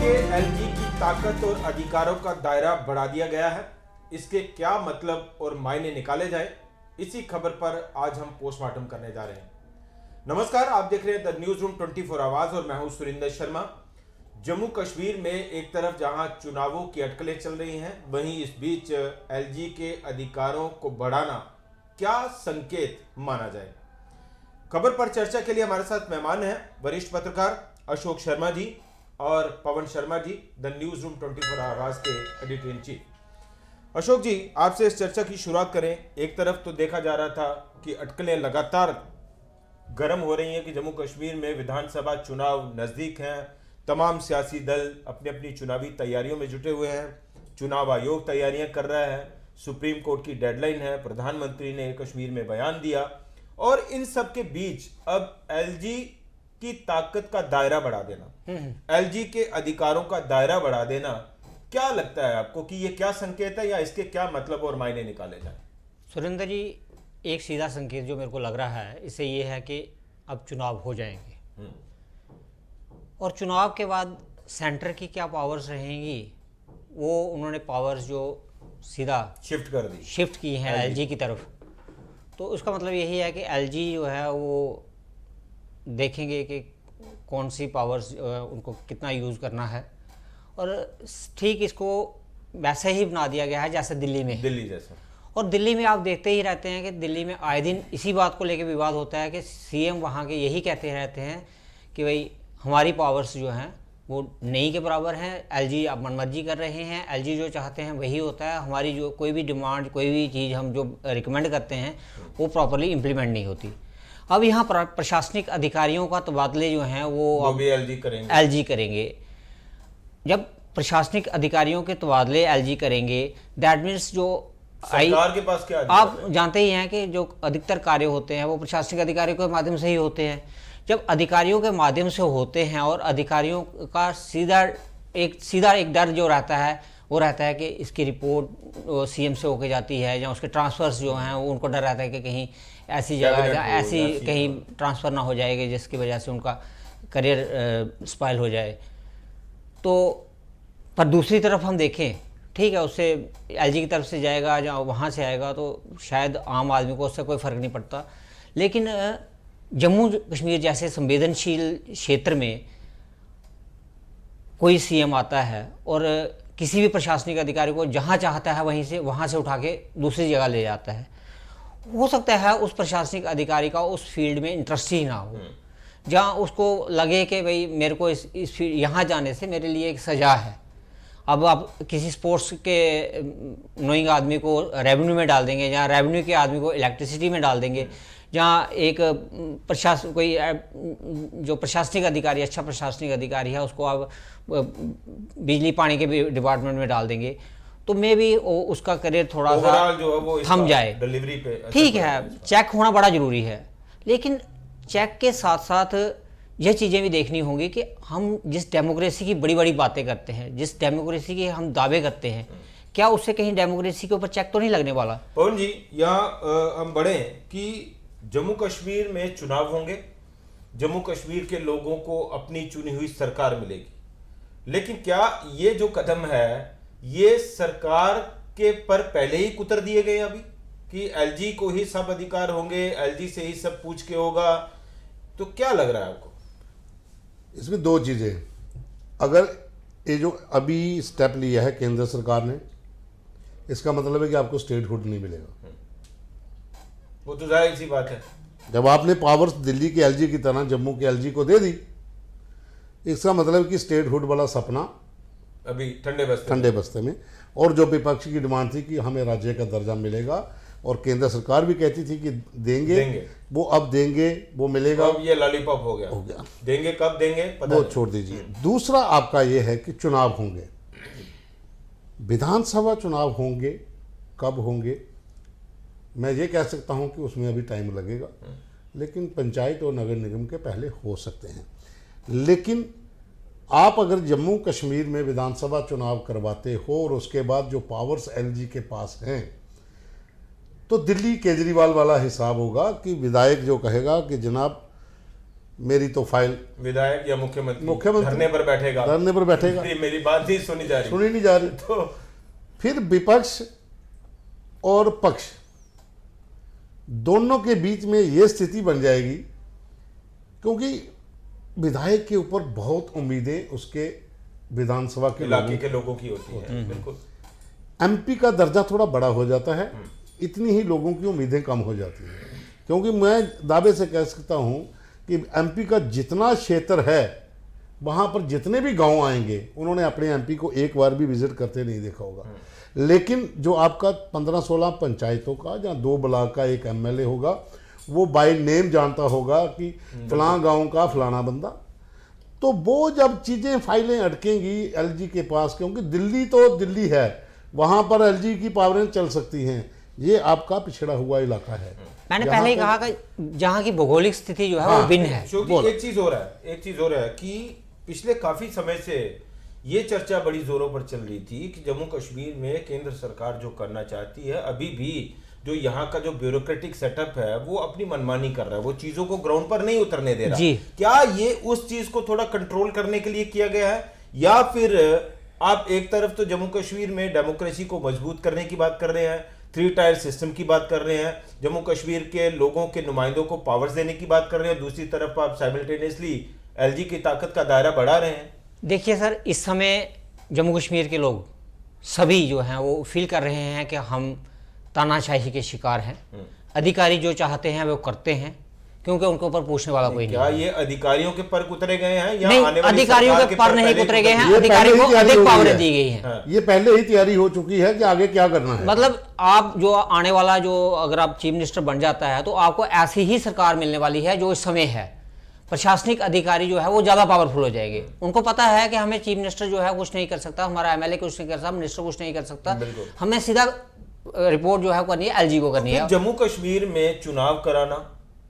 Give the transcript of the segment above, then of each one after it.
के एलजी की ताकत और अधिकारों का दायरा बढ़ा दिया गया है। इसके क्या मतलब और मायने निकाले जाए, इसी खबर पर आज हम पोस्टमार्टम करने जा रहे हैं। नमस्कार, आप देख रहे हैं द न्यूज रूम 24 आवाज और मैं हूं सुरिंदर शर्मा। जम्मू कश्मीर में एक तरफ जहां चुनावों की अटकलें चल रही हैं, वहीं इस बीच एलजी के अधिकारों को बढ़ाना क्या संकेत माना जाए। खबर पर चर्चा के लिए हमारे साथ मेहमान हैं वरिष्ठ पत्रकार अशोक शर्मा जी और Pawan Sharma ji, the news room 24 आवाज के एडिटर इन चीफ। अशोक जी, आपसे इस चर्चा की शुरुआत करें। एक तरफ तो देखा जा रहा था कि अटकलें लगातार गर्म हो रही हैं कि जम्मू कश्मीर में विधानसभा चुनाव नजदीक हैं, तमाम सियासी दल अपनी अपनी चुनावी तैयारियों में जुटे हुए हैं, चुनाव आयोग तैयारियां कर रहा है, सुप्रीम कोर्ट की डेडलाइन है, प्रधानमंत्री ने कश्मीर में बयान दिया और इन सब के बीच अब एलजी की ताकत का दायरा बढ़ा देना, एलजी के अधिकारों का दायरा बढ़ा देना, क्या लगता है आपको कि ये क्या संकेत है या इसके क्या मतलब और मायने निकाले जाए? सुरेंद्र जी, एक सीधा संकेत जो मेरे को लग रहा है इससे ये है कि अब चुनाव हो जाएंगे और चुनाव के बाद सेंटर की क्या पावर्स रहेंगी, वो उन्होंने पावर्स जो सीधा शिफ्ट की हैं एलजी की तरफ। तो उसका मतलब यही है कि एलजी जो है वो देखेंगे कि कौन सी पावर्स उनको कितना यूज़ करना है और ठीक इसको वैसे ही बना दिया गया है जैसे दिल्ली जैसा। और दिल्ली में आप देखते ही रहते हैं कि दिल्ली में आए दिन इसी बात को लेकर विवाद होता है कि सीएम वहाँ के यही कहते रहते हैं कि भाई हमारी पावर्स जो हैं वो नहीं के बराबर हैं, एलजी आप मनमर्जी कर रहे हैं, एलजी जो चाहते हैं वही होता है, हमारी जो कोई भी डिमांड कोई भी चीज़ हम जो रिकमेंड करते हैं वो प्रॉपरली इम्प्लीमेंट नहीं होती। अब यहाँ प्रशासनिक अधिकारियों का तबादले जो हैं वो भी एलजी करेंगे। जब प्रशासनिक अधिकारियों के तबादले एलजी करेंगे, दैट मीन्स जो सरकार के पास क्या आप जानते ही हैं कि जो अधिकतर कार्य होते हैं वो प्रशासनिक अधिकारियों के माध्यम से ही होते हैं। जब अधिकारियों के माध्यम से होते हैं और अधिकारियों का सीधा एक डर जो रहता है वो रहता है कि इसकी रिपोर्ट सीएम से होके जाती है या उसके ट्रांसफर्स जो हैं वो उनको डर रहता है कि कहीं ऐसी जगह ऐसी कहीं ट्रांसफ़र ना हो जाएगी जिसकी वजह से उनका करियर स्पॉइल हो जाए। तो पर दूसरी तरफ हम देखें, ठीक है, उससे एलजी की तरफ से जाएगा या वहाँ से आएगा तो शायद आम आदमी को उससे कोई फ़र्क नहीं पड़ता, लेकिन जम्मू कश्मीर जैसे संवेदनशील क्षेत्र में कोई सीएम आता है और किसी भी प्रशासनिक अधिकारी को जहाँ चाहता है वहाँ से उठा के दूसरी जगह ले जाता है। हो सकता है उस प्रशासनिक अधिकारी का उस फील्ड में इंटरेस्ट ही ना हो, जहाँ उसको लगे कि भाई मेरे को इस फील्ड यहाँ जाने से मेरे लिए एक सज़ा है। अब आप किसी स्पोर्ट्स के नोइंग आदमी को रेवेन्यू में डाल देंगे, जहाँ रेवेन्यू के आदमी को इलेक्ट्रिसिटी में डाल देंगे, जहाँ एक कोई जो प्रशासनिक अधिकारी अच्छा प्रशासनिक अधिकारी है उसको आप बिजली पानी के डिपार्टमेंट में डाल देंगे, तो मे भी उसका करियर थोड़ा सा जो है वो थम जाए। डिलीवरी पे ठीक है, चेक होना बड़ा ज़रूरी है, लेकिन चेक के साथ साथ यह चीज़ें भी देखनी होंगी कि हम जिस डेमोक्रेसी की बड़ी बड़ी बातें करते हैं, जिस डेमोक्रेसी के हम दावे करते हैं, क्या उससे कहीं डेमोक्रेसी के ऊपर चेक तो नहीं लगने वाला? पवन जी, यहाँ हम बढ़े कि जम्मू कश्मीर में चुनाव होंगे, जम्मू कश्मीर के लोगों को अपनी चुनी हुई सरकार मिलेगी, लेकिन क्या ये जो कदम है ये सरकार के पर पहले ही कुतर दिए गए अभी कि एलजी को ही सब अधिकार होंगे, एलजी से ही सब पूछ के होगा, तो क्या लग रहा है आपको? इसमें दो चीज़ें, अगर ये जो अभी स्टेप लिया है केंद्र सरकार ने, इसका मतलब है कि आपको स्टेटहुड नहीं मिलेगा। वो तो जाहिर सी बात है। जब आपने पावर्स दिल्ली के एलजी की तरह जम्मू के एलजी को दे दी, इसका मतलब कि स्टेटहुड वाला सपना अभी ठंडे बस्ते में और जो विपक्ष की डिमांड थी कि हमें राज्य का दर्जा मिलेगा और केंद्र सरकार भी कहती थी कि देंगे। वो अब देंगे, वो मिलेगा, अब ये लॉलीपॉप हो गया। देंगे कब देंगे पता वो छोड़ दीजिए। दूसरा आपका ये है कि चुनाव होंगे, विधानसभा चुनाव होंगे, कब होंगे मैं ये कह सकता हूँ कि उसमें अभी टाइम लगेगा, लेकिन पंचायत और नगर निगम के पहले हो सकते हैं। लेकिन आप अगर जम्मू कश्मीर में विधानसभा चुनाव करवाते हो और उसके बाद जो पावर्स एलजी के पास हैं, तो दिल्ली केजरीवाल वाला हिसाब होगा कि विधायक जो कहेगा कि जनाब मेरी तो फाइल विधायक या मुख्यमंत्री धरने पर बैठेगा, मेरी बात नहीं सुनी जा रही तो फिर विपक्ष और पक्ष दोनों के बीच में ये स्थिति बन जाएगी, क्योंकि विधायक के ऊपर बहुत उम्मीदें उसके विधानसभा के इलाके के लोगों की होती है। बिल्कुल। एमपी का दर्जा थोड़ा बड़ा हो जाता है, इतनी ही लोगों की उम्मीदें कम हो जाती हैं, क्योंकि मैं दावे से कह सकता हूं कि एमपी का जितना क्षेत्र है वहां पर जितने भी गांव आएंगे उन्होंने अपने एमपी को एक बार भी विजिट करते नहीं देखा होगा। लेकिन जो आपका 15-16 पंचायतों का या 2 ब्लॉक का एक एमएलए होगा, वो बाय नेम जानता होगा कि फलां गांव का फलाना बंदा। तो वो जब चीज़ें फाइलें अटकेंगी एलजी के पास, क्योंकि दिल्ली तो दिल्ली है, वहां पर एलजी की पावरें चल सकती हैं, ये आपका पिछड़ा हुआ इलाका है। मैंने पहले ही कहा कि जहां की भौगोलिक स्थिति जो है वो भिन्न है। एक चीज हो रहा है कि पिछले काफी समय से ये चर्चा बड़ी जोरों पर चल रही थी कि जम्मू कश्मीर में केंद्र सरकार जो करना चाहती है, अभी भी जो यहाँ का जो ब्यूरोक्रेटिक सेटअप है वो अपनी मनमानी कर रहा है, वो चीजों को ग्राउंड पर नहीं उतरने दे रहा। क्या ये उस चीज को थोड़ा कंट्रोल करने के लिए किया गया है, या फिर आप एक तरफ तो जम्मू कश्मीर में डेमोक्रेसी को मजबूत करने की बात कर रहे हैं, 3 टायर सिस्टम की बात कर रहे हैं, जम्मू कश्मीर के लोगों के नुमाइंदों को पावर्स देने की बात कर रहे हैं, दूसरी तरफ आप साइमल्टेनियसली एलजी की ताकत का दायरा बढ़ा रहे हैं। देखिए सर, इस समय जम्मू कश्मीर के लोग सभी जो हैं वो फील कर रहे हैं कि हम तानाशाही के शिकार हैं। अधिकारी जो चाहते हैं वो करते हैं, क्योंकि उनके ऊपर पूछने वाला कोई नहीं। क्या ये अधिकारियों के पर उतरे गए हैं या नहीं? आने वाली अधिकारियों के पर नहीं उतरे गए हैं, अधिकारियों को अधिक पावरें दी गई हैं। ये पहले ही तैयारी हो चुकी है कि आगे क्या करना है। मतलब आप जो आने वाला जो अगर आप चीफ मिनिस्टर बन जाता है तो आपको ऐसी ही सरकार मिलने वाली है जो इस समय है। प्रशासनिक अधिकारी जो है वो ज़्यादा पावरफुल हो जाएंगे। उनको पता है कि हमें चीफ मिनिस्टर जो है कुछ नहीं कर सकता, हमारा एमएलए कुछ नहीं कर सकता, मिनिस्टर कुछ नहीं कर सकता, हमें सीधा रिपोर्ट जो है करनी है एलजी को करनी है। जम्मू कश्मीर में चुनाव कराना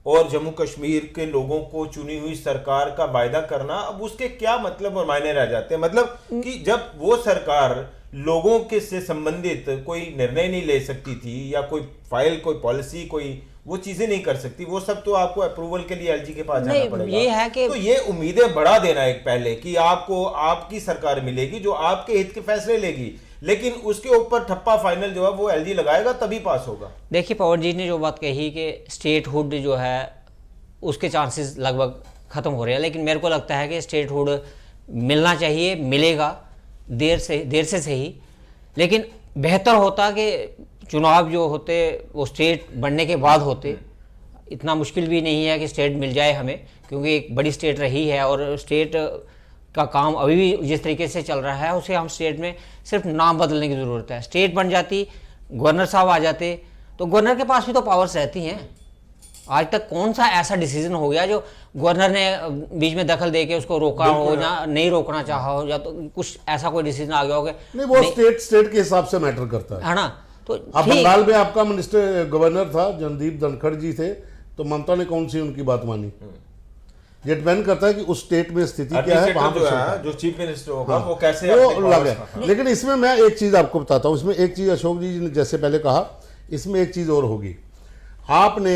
और जम्मू कश्मीर के लोगों को चुनी हुई सरकार का वायदा करना, अब उसके क्या मतलब और मायने रह जाते हैं? मतलब कि जब वो सरकार लोगों के से संबंधित कोई निर्णय नहीं ले सकती थी, या कोई फाइल, कोई पॉलिसी, कोई वो चीजें नहीं कर सकती, वो सब तो आपको अप्रूवल के लिए एलजी के पास जाना पड़ेगा। ये है कि तो ये उम्मीदें बढ़ा देना एक पहले कि आपको आपकी सरकार मिलेगी जो आपके हित के फैसले लेगी, लेकिन उसके ऊपर ठप्पा फाइनल जो है वो एलजी लगाएगा तभी पास होगा। देखिए पवन जी ने जो बात कही कि स्टेटहुड जो है उसके चांसेस लगभग खत्म हो रहे हैं, लेकिन मेरे को लगता है कि स्टेटहुड मिलना चाहिए, मिलेगा देर से सही, लेकिन बेहतर होता कि चुनाव जो होते वो स्टेट बनने के बाद होते। इतना मुश्किल भी नहीं है कि स्टेट मिल जाए हमें, क्योंकि एक बड़ी स्टेट रही है और स्टेट का काम अभी भी जिस तरीके से चल रहा है उसे हम स्टेट में सिर्फ नाम बदलने की ज़रूरत है। स्टेट बन जाती, गवर्नर साहब आ जाते, तो गवर्नर के पास भी तो पावर्स रहती हैं। आज तक कौन सा ऐसा डिसीजन हो गया जो गवर्नर ने बीच में दखल देके उसको रोका हो या नहीं रोकना चाहा हो, या तो कुछ ऐसा कोई डिसीजन आ गया हो? नहीं, वो स्टेट के हिसाब से मैटर करता है ना। तो अब बंगाल में आपका मिनिस्टर गवर्नर था जनदीप धनखड़ जी थे, तो ममता ने कौन सी उनकी बात मानी? ये डिपेंड करता है कि उस स्टेट में स्थिति क्या है, वहां पर जो चीफ मिनिस्टर होगा वो कैसे वो लगे। लेकिन इसमें मैं एक चीज आपको बताता हूं, इसमें एक चीज अशोक जी ने जैसे पहले कहा, इसमें एक चीज और होगी। आपने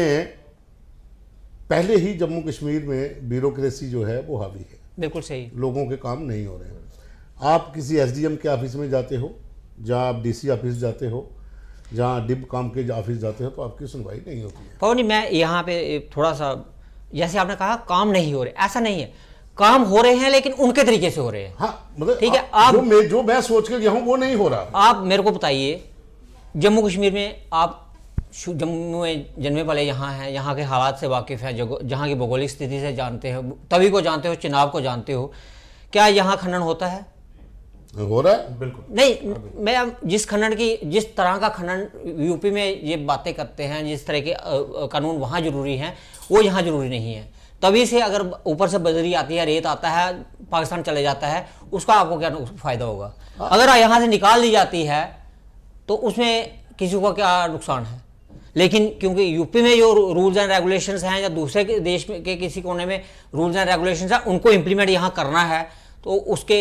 पहले ही जम्मू कश्मीर में ब्यूरोक्रेसी जो है वो हावी है, बिल्कुल सही, लोगों के काम नहीं हो रहे हैं। आप किसी एसडीएम के ऑफिस में जाते हो, जहाँ आप डीसी ऑफिस जाते हो, जहाँ डिप काम के ऑफिस जाते हो, तो आपकी सुनवाई नहीं होती है। पवन जी मैं यहाँ पे थोड़ा सा, जैसे आपने कहा काम नहीं हो रहे, ऐसा नहीं है, काम हो रहे हैं लेकिन उनके तरीके से हो रहे हैं। हाँ, मतलब ठीक है। आप जो मैं सोच के गया हूँ वो नहीं हो रहा। आप मेरे को बताइए, जम्मू कश्मीर में आप जम्मू में जन्मे पले यहाँ हैं, यहाँ के हालात से वाकिफ़ हैं, जहाँ की भौगोलिक स्थिति से जानते हो, तभी को जानते हो, चुनाव को जानते हो। क्या यहाँ खनन होता है? हो रहा है, बिल्कुल नहीं। मैं जिस तरह का खनन यूपी में ये बातें करते हैं, जिस तरह के कानून वहाँ जरूरी हैं वो यहाँ जरूरी नहीं है। तभी से अगर ऊपर से बजरी आती है, रेत आता है, पाकिस्तान चले जाता है, उसका आपको क्या फ़ायदा होगा? अगर यहाँ से निकाल दी जाती है तो उसमें किसी को क्या नुकसान है? लेकिन क्योंकि यूपी में जो रूल्स एंड रेगुलेशंस हैं, या दूसरे के देश में के किसी कोने में रूल्स एंड रेगुलेशंस हैं, उनको इम्प्लीमेंट यहाँ करना है, तो उसके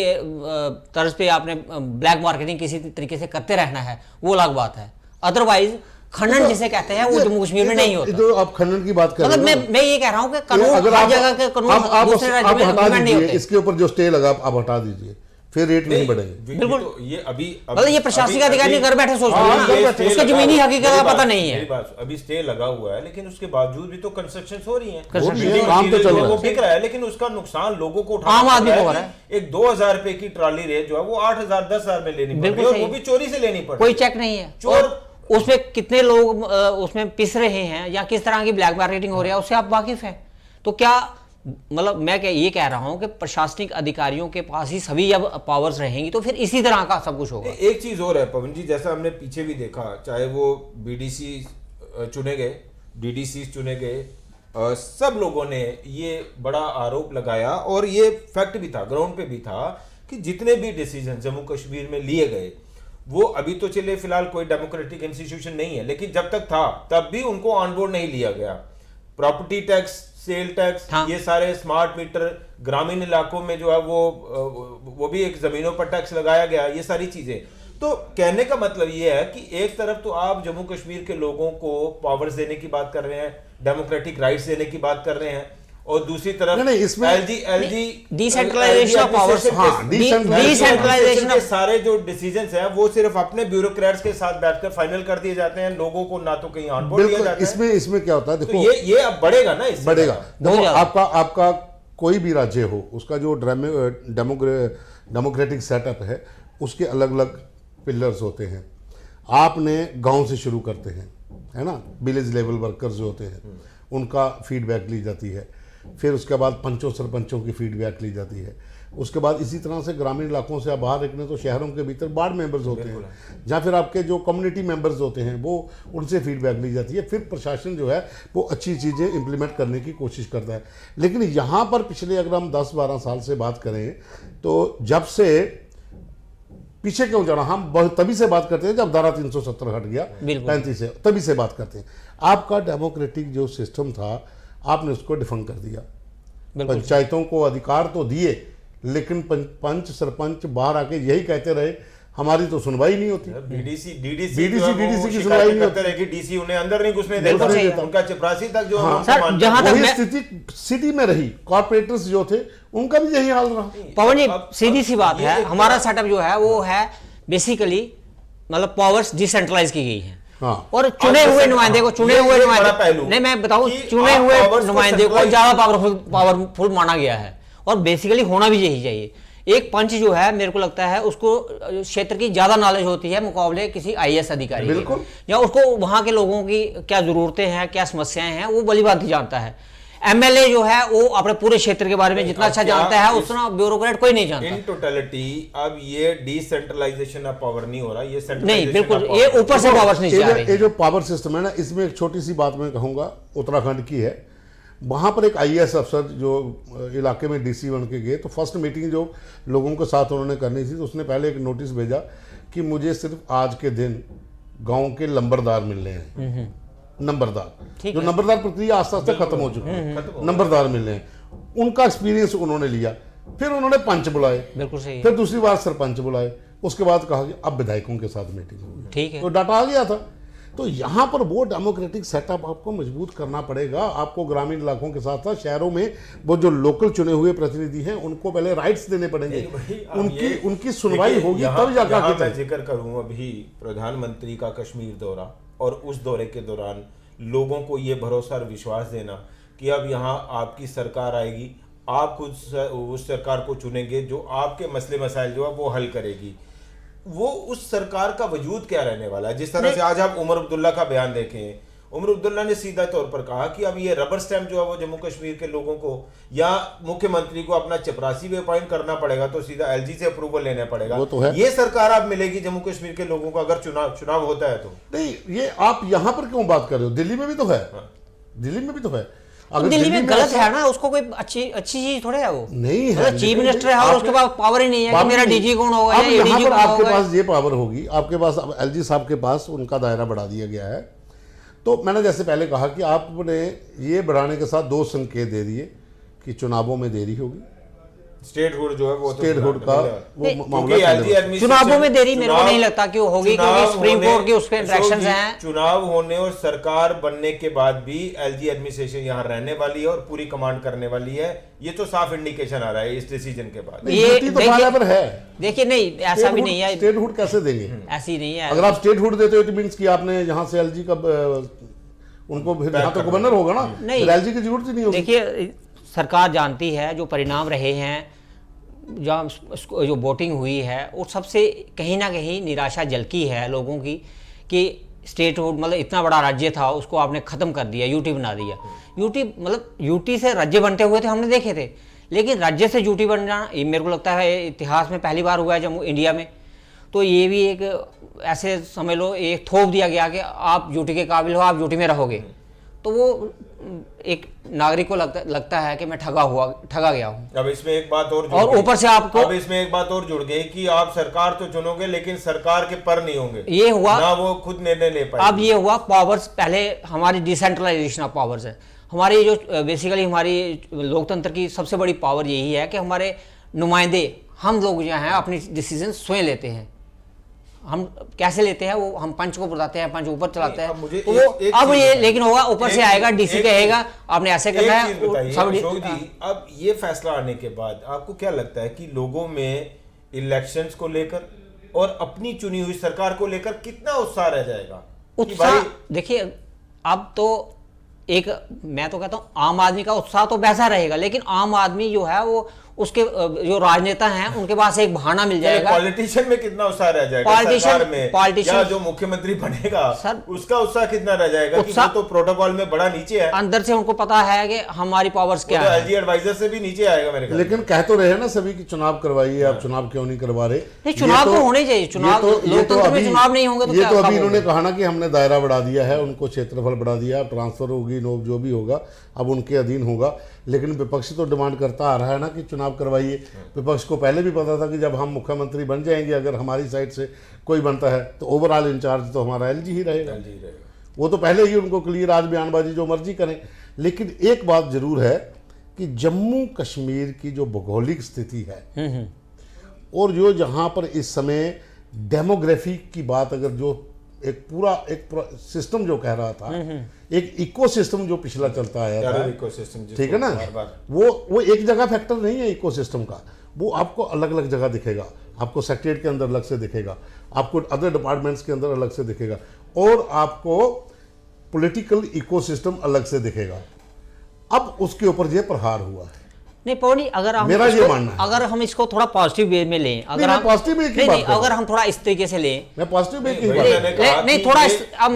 तर्ज पे आपने ब्लैक मार्केटिंग किसी तरीके से करते रहना है, वो अलग बात है। अदरवाइज खनन जिसे कहते हैं वो जम्मू कश्मीर में नहीं होता। जो आप खनन की बात कर रहे मतलब हो, मैं ये कह रहा हूँ कि कानून अगर हर आप जगह के कानून दूसरे राज्य में हटा इम्प्लीमेंट नहीं दीजिए, होते। इसके ऊपर जो स्टे लगा आप हटा दीजिए, फिर रेट नहीं बढ़ेंगे। बिल्कुल। तो ये अभी मतलब ये प्रशासनिक अधिकारी घर बैठे सोच रहे हाँ, ये हैं, स्टे उसके लगा जमीनी हुआ- हकीकत का पता नहीं है। मेरी बात, अभी स्टे लगा हुआ है, लेकिन उसके बावजूद भी तो कंस्ट्रक्शन हो रही है, Construction काम तो चल रहा है। लोगों को बिक रहा है, लेकिन उसका नुकसान लोगों को उठाना आम आदमी पड़ को हो रहा रहा है। एक 2000 रुपए की ट्रॉली रेट जो है वो 8000 10,000 में लेनी पड़ रही है, और वो भी चोरी से लेनी पड़ रही कोई है। चेक नहीं है, चोर- और उसमें कितने लोग उसमें पिस रहे हैं या किस तरह की ब्लैक मार्केटिंग हो रही है उससे आप वाकिफ हैं। तो क्या मतलब मैं ये कह रहा हूं कि प्रशासनिक अधिकारियों के पास ही सभी जब पावर्स रहेंगी तो फिर इसी तरह का सब कुछ होगा। एक चीज और है पवन जी, जैसा हमने पीछे भी देखा, चाहे वो बीडीसी चुने गए, डीडीसी चुने गए, सब लोगों ने ये बड़ा आरोप लगाया, और ये फैक्ट भी था, ग्राउंड पे भी था, कि जितने भी डिसीजन जम्मू कश्मीर में लिए गए वो अभी तो चले फिलहाल कोई डेमोक्रेटिक इंस्टीट्यूशन नहीं है, लेकिन जब तक था तब भी उनको ऑन बोर्ड नहीं लिया गया। प्रॉपर्टी टैक्स, सेल टैक्स, हाँ। ये सारे स्मार्ट मीटर, ग्रामीण इलाकों में जो है वो भी एक जमीनों पर टैक्स लगाया गया, ये सारी चीजें। तो कहने का मतलब ये है कि एक तरफ तो आप जम्मू कश्मीर के लोगों को पावर्स देने की बात कर रहे हैं, डेमोक्रेटिक राइट्स देने की बात कर रहे हैं, और दूसरी तरफ नहीं, इसमें एलजी डिसेंट्रलाइजेशन ऑफ पावर्स, हाँ, डिसेंट्रलाइजेशन के सारे जो डिसीजंस हैं वो सिर्फ अपने ब्यूरोक्रेट्स के साथ बैठकर फाइनल कर दिए जाते हैं, लोगों को ना तो कहीं ऑन बोर्ड दिया बिल्कुल। जाता है। इसमें क्या होता है, तो देखो ये अब बढ़ेगा ना, इससे बढ़ेगा। देखो ज्यादा। आपका कोई भी राज्य हो, उसका जो डेमोक्रेटिक सेटअप है उसके अलग अलग पिलर्स होते हैं। आपने गांव से शुरू करते हैं, है ना, विलेज लेवल वर्कर्स जो होते हैं उनका फीडबैक ली जाती है, फिर उसके बाद पंचों सरपंचों की फीडबैक ली जाती है, उसके बाद इसी तरह से ग्रामीण इलाकों से आप बाहर निकलें तो शहरों के भीतर वार्ड मेंबर्स होते हैं, जहाँ फिर आपके जो कम्युनिटी मेंबर्स होते हैं वो उनसे फीडबैक ली जाती है, फिर प्रशासन जो है वो अच्छी चीज़ें इंप्लीमेंट करने की कोशिश करता है। लेकिन यहाँ पर पिछले अगर हम 10-12 साल से बात करें तो जब से पीछे क्यों जाना, हम तभी से बात करते हैं जब धारा 370 हट गया 35 से, तभी से बात करते हैं। आपका डेमोक्रेटिक जो सिस्टम था आपने उसको डिफंग कर दिया। पंचायतों को अधिकार तो दिए, लेकिन पंच सरपंच बाहर आके यही कहते रहे हमारी तो सुनवाई नहीं होती। डीडीसी की सुनवाई नहीं होती है कि डीसी उन्हें अंदर नहीं घुसने देता, उनका चपरासी तक जो सर, जहां तक वही मैं स्थिति सिटी में रही, कॉर्पोरेटर्स जो थे उनका भी यही हाल रहा। पवन जी सीधी सी बात है, हमारा सेटअप जो है वो है बेसिकली मतलब पावर्स डिसेंट्रलाइज की गई है। हाँ। और चुने हुए नुमाइंदे को नहीं, मैं बताऊं, चुने हुए नुमाइंदे को ज्यादा पावरफुल माना गया है, और बेसिकली होना भी यही चाहिए। एक पंच जो है मेरे को लगता है उसको क्षेत्र की ज्यादा नॉलेज होती है मुकाबले किसी आईएएस अधिकारी बिल्कुल, या उसको वहां के लोगों की क्या जरूरतें हैं, क्या समस्याएं हैं, वो भली बात ही जानता है। एमएलए जो है वो अपने पूरे क्षेत्र के बारे में जितना अच्छा जानता है उतना ब्यूरोक्रेट कोई नहीं जानता। इन टोटलिटी अब ये डिसेंट्रलाइजेशन ऑफ पावर नहीं हो रहा, ये नहीं, बिल्कुल ये ऊपर से पावर्स नीचे आ रही है। ये जो पावर सिस्टम है ना, इसमें एक छोटी सी बात मैं कहूँगा उत्तराखंड की है। वहाँ पर एक आईएएस अफसर जो इलाके में डीसी बन के गए तो फर्स्ट मीटिंग जो लोगों के साथ उन्होंने करनी थी तो उसने पहले एक नोटिस भेजा कि मुझे सिर्फ आज के दिन गाँव के लंबरदार मिलने हैं। नंबरदार, जो नंबरदार प्रक्रिया आस्ते आस्ते खत्म हो चुकी है, नंबरदार मिलने हैं, उनका एक्सपीरियंस उन्होंने लिया। फिर उन्होंने पंच बुलाए, बिल्कुल सही, फिर दूसरी बार सरपंच बुलाए, उसके बाद कहा कि अब विधायकों के साथ मीटिंग होगी। ठीक है, तो डाटा आ गया था। तो यहाँ पर वो डेमोक्रेटिक सेटअप आपको मजबूत करना पड़ेगा। आपको ग्रामीण इलाकों के साथ साथ शहरों में वो जो लोकल चुने हुए प्रतिनिधि हैं उनको पहले राइट्स देने पड़ेंगे, उनकी सुनवाई होगी तब जाकर। मैं जिक्र करूं अभी प्रधानमंत्री का कश्मीर दौरा, और उस दौरे के दौरान लोगों को ये भरोसा और विश्वास देना कि अब यहाँ आपकी सरकार आएगी, आप खुद उस सरकार को चुनेंगे जो आपके मसले मसाइल जो है वो हल करेगी। वो उस सरकार का वजूद क्या रहने वाला है? जिस तरह से आज आप उमर अब्दुल्ला का बयान देखें, उमर अब्दुल्ला ने सीधा तौर पर कहा कि अब ये रबर स्टैंप जो है वो जम्मू कश्मीर के लोगों को या मुख्यमंत्री को अपना चपरासी भी अपॉइंट करना पड़ेगा, तो सीधा एलजी से अप्रूवल लेना पड़ेगा। वो तो है। ये सरकार अब मिलेगी जम्मू कश्मीर के लोगों को अगर चुनाव होता है तो। नहीं, ये आप यहाँ पर क्यों बात कर रहे हो? दिल्ली में भी तो है, दिल्ली में भी तो है। अगर दिल्ली में गलत है ना, उसको कोई अच्छी चीज थोड़े है वो नहीं है। चीफ मिनिस्टर है और उसके पास पावर ही नहीं है कि मेरा डीजी कौन होगा या एडीजी कौन होगा। आपके पास ये पावर होगी, आपके पास एलजी साहब के पास उनका दायरा बढ़ा दिया गया है। तो मैंने जैसे पहले कहा कि आपने ये बढ़ाने के साथ 2 संकेत दे दिए कि चुनावों में देरी होगी स्टेटहुड जो है वो स्टेटहुड का वो मामला चुनावों में देरी मेरे को नहीं लगता कि वो होगी, क्योंकि सुप्रीम कोर्ट के उस पे इंटरेक्शंस हैं। चुनाव होने और सरकार बनने के बाद भी एलजी एडमिनिस्ट्रेशन यहाँ रहने वाली है और पूरी कमांड करने वाली है, ये तो साफ इंडिकेशन आ रहा है इस डिसीजन के बाद। ये तो है, देखिए नहीं ऐसा भी नहीं है, स्टेटहुड कैसे देंगे? ऐसी नहीं है। अगर आप स्टेटहुड देते हो तो मींस कि आपने यहाँ से एलजी का उनको फिर यहाँ तो गवर्नर होगा ना, नहीं एलजी की जरूरत ही नहीं होगी। देखिए सरकार जानती है जो परिणाम रहे हैं, जो वोटिंग हुई है, वो सबसे कहीं ना कहीं निराशा झलकी है लोगों की कि स्टेटहुड मतलब इतना बड़ा राज्य था उसको आपने ख़त्म कर दिया, यूटी बना दिया। यूटी मतलब यूटी से राज्य बनते हुए थे, हमने देखे थे, लेकिन राज्य से यूटी बन जाना ये मेरे को लगता है इतिहास में पहली बार हुआ है जम्मू इंडिया में। तो ये भी एक ऐसे समझ लो एक थोप दिया गया कि आप यूटी के काबिल हो, आप यूटी में रहोगे। तो वो एक नागरिक को लगता है कि मैं ठगा गया हूँ। अब इसमें एक बात और ऊपर से आपको अब इसमें एक बात और जुड़ गई कि आप सरकार तो चुनोगे लेकिन सरकार के पर नहीं होंगे, ये हुआ ना वो खुद निर्णय ले पाए। अब ये हुआ पावर्स, पहले हमारी डिसेंट्रलाइजेशन ऑफ पावर्स है। हमारी जो बेसिकली हमारी लोकतंत्र की सबसे बड़ी पावर यही है कि हमारे नुमाइंदे हम लोग जो हैं अपनी डिसीजन स्वयं लेते हैं। हम कैसे लेते हैं वो हम पंच को बताते हैं, पंच ऊपर चलाते हैं। तो वो अब ये लेकिन होगा ऊपर से आएगा, डीसी कहेगा आपने ऐसे करना है। अशोक जी, अब ये फैसला आने के बाद आपको क्या लगता है कि लोगों में इलेक्शंस को लेकर और अपनी चुनी हुई सरकार को लेकर कितना उत्साह रह जाएगा? उत्साह देखिए अब तो एक मैं तो कहता हूँ आम आदमी का उत्साह तो वैसा रहेगा, लेकिन आम आदमी जो है वो उसके जो राजनेता हैं उनके पास एक बहाना मिल जाएगा। पॉलिटिशियन में कितना उत्साह रह जाएगा? पॉलिटिशियन जो मुख्यमंत्री बनेगा सर उसका उत्साह कितना रह जाएगा? कि वो तो प्रोटोकॉल में बड़ा नीचे है, अंदर से उनको पता है कि हमारी पावर्स क्या है। एलजी एडवाइजर से भी नीचे आएगा मेरे ख्याल। लेकिन कह तो रहे ना सभी की चुनाव करवाइए, आप चुनाव क्यों नहीं करवा रहे? नहीं चुनाव तो होने चाहिए, चुनाव लोकतंत्र में चुनाव नहीं होंगे तो ये तो अभी इन्होंने कहा ना कि हमने दायरा बढ़ा दिया है, उनको क्षेत्रफल बढ़ा दिया, ट्रांसफर होगी, नोक जो भी होगा अब उनके अधीन होगा। लेकिन विपक्ष तो डिमांड करता आ रहा है ना कि चुनाव करवाइए। विपक्ष को पहले भी पता था कि जब हम मुख्यमंत्री बन जाएंगे, अगर हमारी साइड से कोई बनता है तो ओवरऑल इंचार्ज तो हमारा एलजी ही रहेगा। वो तो पहले ही उनको क्लियर, आज बयानबाजी जो मर्जी करें। लेकिन एक बात जरूर है कि जम्मू कश्मीर की जो भौगोलिक स्थिति है और जो जहाँ पर इस समय डेमोग्राफी की बात, अगर जो एक पूरा सिस्टम जो कह रहा था, एक इकोसिस्टम जो पिछला चलता आया था, ठीक है ना, वो एक जगह फैक्टर नहीं है इकोसिस्टम का। वो आपको अलग अलग जगह दिखेगा, आपको सेक्रेटरीट के अंदर अलग से दिखेगा, आपको अदर डिपार्टमेंट्स के अंदर अलग से दिखेगा, और आपको पॉलिटिकल इकोसिस्टम अलग से दिखेगा। अब उसके ऊपर ये प्रहार हुआ है। नहीं पवनी, अगर हम इसको थोड़ा पॉजिटिव वे में लें, अगर हम पॉजिटिव वे की बात अगर हम थोड़ा इस तरीके से लें, मैं पॉजिटिव वे की बात नहीं थोड़ा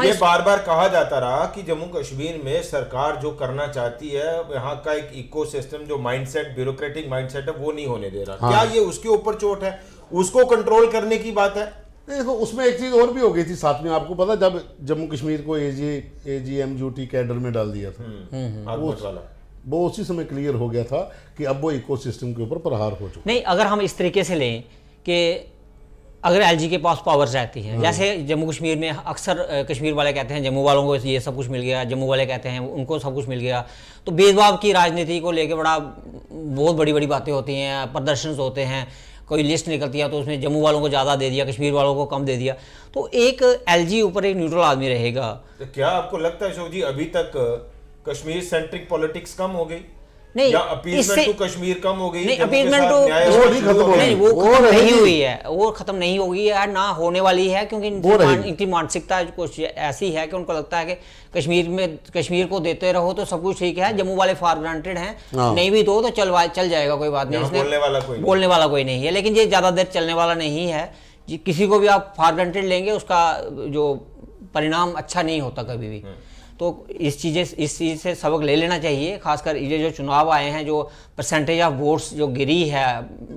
ये बार बार कहा जाता रहा कि जम्मू कश्मीर में सरकार जो करना चाहती है यहाँ का एक इकोसिस्टम जो माइंडसेट, ब्यूरोक्रेटिक माइंडसेट है वो नहीं होने दे रहा। क्या ये उसके ऊपर चोट है? उसको कंट्रोल करने की बात है? देखो उसमें एक चीज और भी हो गई थी साथ में, आपको पता जब जम्मू कश्मीर को AGM कैडर में डाल दिया था, वो उसी समय क्लियर हो गया था कि अब वो इकोसिस्टम के ऊपर प्रहार हो चुका। नहीं अगर हम इस तरीके से लें कि अगर एलजी के पास पावर्स रहती हैं, जैसे जम्मू कश्मीर में अक्सर कश्मीर वाले कहते हैं जम्मू वालों को ये सब कुछ मिल गया, जम्मू वाले कहते हैं उनको सब कुछ मिल गया, तो भेदभाव की राजनीति को लेकर बहुत बड़ी बड़ी बातें होती हैं, प्रदर्शन होते हैं, कोई लिस्ट निकलती है तो उसमें जम्मू वालों को ज़्यादा दे दिया, कश्मीर वालों को कम दे दिया। तो एक एलजी ऊपर एक न्यूट्रल आदमी रहेगा। तो क्या आपको लगता है अशोक जी अभी तक कश्मीर सेंट्रिक पॉलिटिक्स कम हो गई? नहीं, या अपीलमेंट टू कश्मीर कम हो गई? नहीं, अपीलमेंट टू वो नहीं हुई है, वो खत्म नहीं होगी या ना होने वाली है, क्योंकि इनकी मानसिकता कुछ ऐसी है कि उनको लगता है कि कश्मीर को देते रहो तो सब कुछ ठीक है, जम्मू वाले फॉर ग्रांटेड हैं, नहीं भी दो तो चल जाएगा, कोई बात नहीं, बोलने वाला कोई नहीं है। लेकिन ये ज्यादा देर चलने वाला नहीं है। किसी को भी आप फॉर ग्रांटेड लेंगे उसका जो परिणाम अच्छा नहीं होता कभी भी। तो इस चीज़ से सबक ले लेना चाहिए। खासकर ये जो चुनाव आए हैं, जो परसेंटेज ऑफ वोट्स जो गिरी है,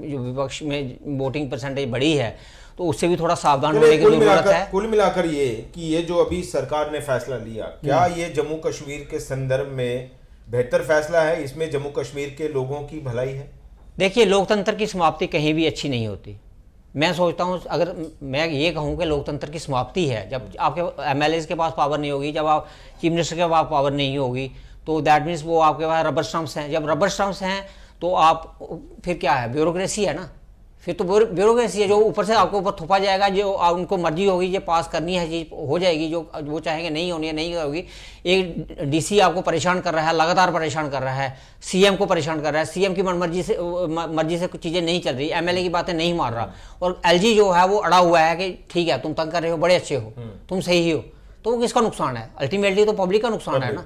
जो विपक्ष में वोटिंग परसेंटेज बढ़ी है, तो उससे भी थोड़ा सावधान होने की जरूरत है। कुल मिलाकर ये जो अभी सरकार ने फैसला लिया, क्या ये जम्मू कश्मीर के संदर्भ में बेहतर फैसला है? इसमें जम्मू कश्मीर के लोगों की भलाई है? देखिए लोकतंत्र की समाप्ति कहीं भी अच्छी नहीं होती। मैं सोचता हूँ अगर मैं ये कहूँ कि लोकतंत्र की समाप्ति है जब आपके MLAs के पास पावर नहीं होगी, जब आप चीफ मिनिस्टर के पास पावर नहीं होगी, तो दैट मीन्स वो आपके पास रबर स्टम्प्स हैं। जब रबर स्टम्प्स हैं तो आप फिर क्या है, ब्यूरोक्रेसी है ना, फिर तो ब्यूरोक्रेसी है जो ऊपर से आपको ऊपर थोपा जाएगा, जो उनको मर्जी होगी ये पास करनी है चीज़ हो जाएगी, जो वो चाहेंगे नहीं होनी है नहीं होगी। एक डीसी आपको परेशान कर रहा है, लगातार परेशान कर रहा है, सीएम को परेशान कर रहा है, सीएम की मर्जी से कुछ चीज़ें नहीं चल रही, एमएलए की बातें नहीं मान रहा, और एलजी जो है वो अड़ा हुआ है कि ठीक है तुम तंग कर रहे हो, बड़े अच्छे हो, तुम सही ही हो, तो वो किसका नुकसान है? अल्टीमेटली तो पब्लिक का नुकसान है ना।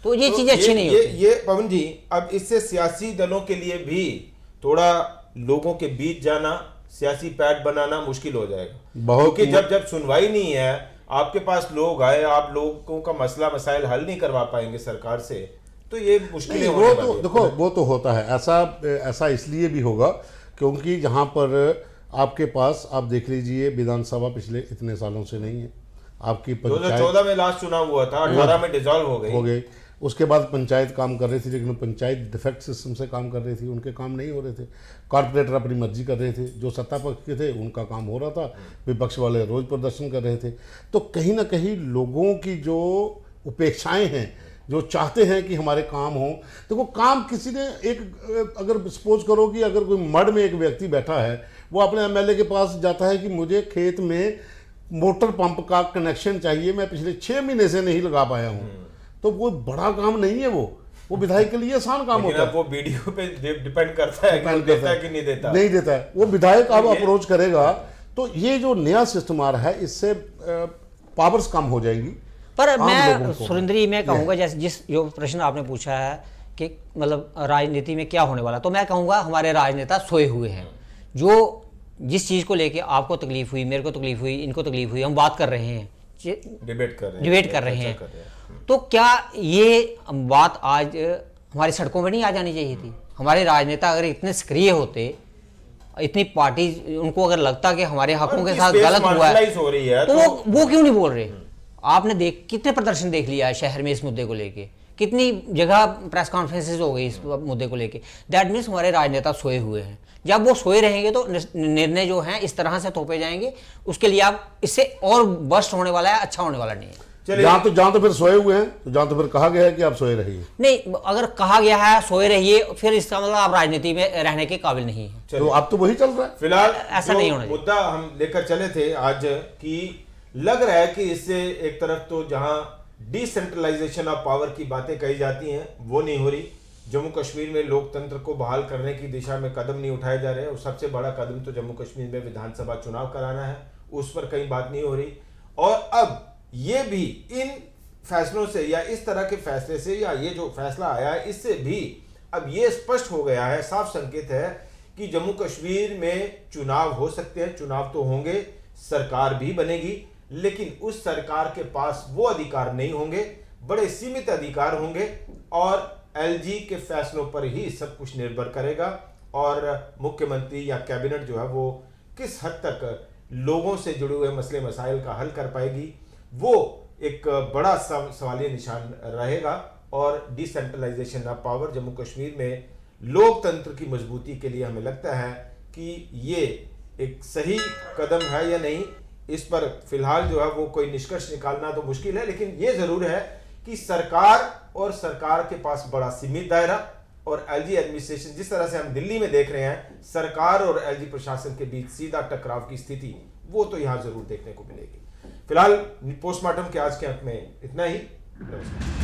तो ये चीज़ें अच्छी नहीं होती। ये पवन जी, अब इससे सियासी दलों के लिए भी थोड़ा लोगों के बीच जाना, सियासी पैड बनाना मुश्किल हो जाएगा, क्योंकि जब सुनवाई नहीं है, आपके पास लोग आए, आप लोगों का मसला मसाइल हल नहीं करवा पाएंगे सरकार से, तो ये मुश्किल वो तो देखो वो तो होता है, ऐसा इसलिए भी होगा क्योंकि जहाँ पर आपके पास आप देख लीजिए विधानसभा पिछले इतने सालों से नहीं है, आपकी 2014 में लास्ट चुनाव हुआ था, 18 में डिसॉल्व हो गई। उसके बाद पंचायत काम कर रही थी, लेकिन पंचायत डिफेक्ट सिस्टम से काम कर रही थी, उनके काम नहीं हो रहे थे। कॉर्पोरेटर अपनी मर्जी कर रहे थे, जो सत्ता पक्ष के थे उनका काम हो रहा था, विपक्ष वाले रोज प्रदर्शन कर रहे थे। तो कहीं ना कहीं लोगों की जो उपेक्षाएं हैं, जो चाहते हैं कि हमारे काम हो, देखो काम किसी ने एक, अगर सपोज करो कि अगर कोई मड में एक व्यक्ति बैठा है, वो अपने एमएलए के पास जाता है कि मुझे खेत में मोटर पंप का कनेक्शन चाहिए, मैं पिछले 6 महीने से नहीं लगा पाया हूँ, तो वो बड़ा काम नहीं है, वो विधायक के लिए आसान काम होता है। वो वीडियो पे डिपेंड करता है कि देता है कि नहीं देता, नहीं देता है वो विधायक अब अप्रोच करेगा। तो ये जो नया सिस्टम आ रहा है, इससे पावर्स कम हो जाएंगी। पर मैं सुरेंद्री मैं कहूँगा, जैसे जिस जो प्रश्न आपने पूछा है कि मतलब राजनीति में क्या होने वाला, तो मैं कहूँगा हमारे राजनेता सोए हुए हैं। जो जिस चीज़ को लेके आपको तकलीफ हुई, मेरे को तकलीफ हुई, इनको तकलीफ हुई, हम बात कर रहे हैं, डिबेट कर रहे हैं, तो क्या ये बात आज हमारी सड़कों में नहीं आ जानी चाहिए थी? हमारे राजनेता अगर इतने सक्रिय होते, इतनी पार्टी उनको अगर लगता कि हमारे हकों के साथ गलत हुआ है, तो वो क्यों नहीं बोल रहे? आपने कितने प्रदर्शन देख लिया है शहर में इस मुद्दे को लेके, कितनी जगह प्रेस कॉन्फ्रेंसेस हो गई इस मुद्दे को लेके। दैट मीन्स हमारे राजनेता सोए हुए हैं। जब वो सोए रहेंगे तो निर्णय जो हैं इस तरह से थोपे जाएंगे, उसके लिए आप इससे और बस्ट होने वाला है, अच्छा होने वाला नहीं है। जहाँ तो फिर सोए हुए हैं, तो जहाँ तो फिर कहा गया है कि आप सोए रहिए। नहीं, अगर कहा गया है सोए रहिए, फिर इसका मतलब आप राजनीति में रहने के काबिल नहीं है। तो अब तो वही चल रहा है फिलहाल। ऐसा नहीं होना चाहिए। मुद्दा हम लेकर चले थे आज कि लग रहा है कि इससे एक तरफ तो जहां डिसेंट्रलाइजेशन ऑफ पावर की बातें कही जाती हैं वो नहीं हो रही, जम्मू कश्मीर में लोकतंत्र को बहाल करने की दिशा में कदम नहीं उठाए जा रहे हैं, और सबसे बड़ा कदम तो जम्मू कश्मीर में विधानसभा चुनाव कराना है, उस पर कहीं बात नहीं हो रही। और अब ये भी इन फैसलों से या इस तरह के फैसले से या ये जो फैसला आया है इससे भी अब ये स्पष्ट हो गया है, साफ संकेत है कि जम्मू कश्मीर में चुनाव हो सकते हैं, चुनाव तो होंगे, सरकार भी बनेगी, लेकिन उस सरकार के पास वो अधिकार नहीं होंगे, बड़े सीमित अधिकार होंगे, और एलजी के फैसलों पर ही सब कुछ निर्भर करेगा, और मुख्यमंत्री या कैबिनेट जो है वो किस हद तक लोगों से जुड़े हुए मसले मसाइल का हल कर पाएगी, वो एक बड़ा सवालिया निशान रहेगा। और decentralisation of power Jammu Kashmir में लोकतंत्र की मजबूती के लिए हमें लगता है कि ये एक सही कदम है या नहीं, इस पर फिलहाल जो है वो कोई निष्कर्ष निकालना तो मुश्किल है, लेकिन ये जरूर है कि सरकार और सरकार के पास बड़ा सीमित दायरा, और एलजी एडमिनिस्ट्रेशन जिस तरह से हम दिल्ली में देख रहे हैं, सरकार और एलजी प्रशासन के बीच सीधा टकराव की स्थिति, वो तो यहां जरूर देखने को मिलेगी। फिलहाल पोस्टमार्टम के आज के अंक में इतना ही। नमस्कार।